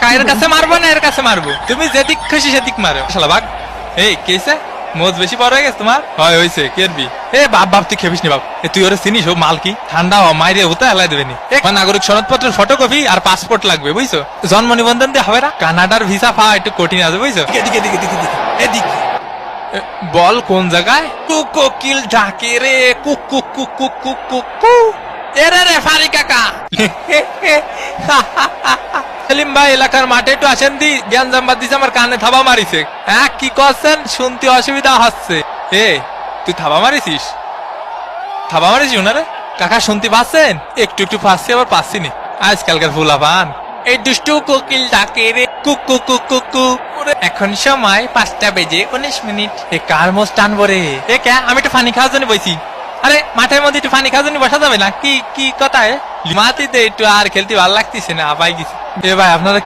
কাকা এর কাছে মারবো না এর কাছে মারবো? তুমি যেদিক খুশি সেদিক মারো শালা বাঘ। এই কেছে মোজ বেশি বড় হয়ে গেছে তোমার? হয় হয়েছে কেরবি। এ বাপ বাপ তুই খেপিস নি বাপ। তুই ওরা চিনিস ও মাল কি? ঠান্ডা হ মাইরে হতে হেলাই দেবে নি। নাগরিক সনদপত্রের ফটোকপি আর পাসপোর্ট লাগবে বুঝছো? জন্ম নিবন্ধন দিয়ে হবে না? কানাডার ভিসা পাওয়া একটু কঠিন আছে বুঝছো? এদিক বল কোন জায়গায়? কোকিল ডাকে রে cook cook cook cook cook cook কু। এরে রে ফারি কাকা। সেলিম ভাই এলাকার মাঠে একটু আসেন দি, জ্ঞান জাম্বাদ দিছে আমার কানে থাবা মারিছে। হ্যাঁ কি করছেন? শুনতে অসুবিধা হচ্ছে। এ তুই থাবা মারিছিস? থাবা মারিস ওনারে? কাকা শুনতে পাচ্ছেন? একটু একটু পাচ্ছি আবার পাচ্ছি নি। আজকালকার ফুলা পান এই দুষ্টু কোকিল ডাকে রে cook cook cook cook cook. এখন সময় 5:19। এ কার মোষ টানবো রে? এ কে আমি একটু পানি খাওয়ার জন্য বইছি। আরে মাঠের মধ্যে একটু পানি খাওয়ার জন্য বসা যাবে না? কি কি কথা? মাটিতে একটু আর খেলতে ভালো লাগতেছে না, আবাই গেছি। এ ভাই আপনারা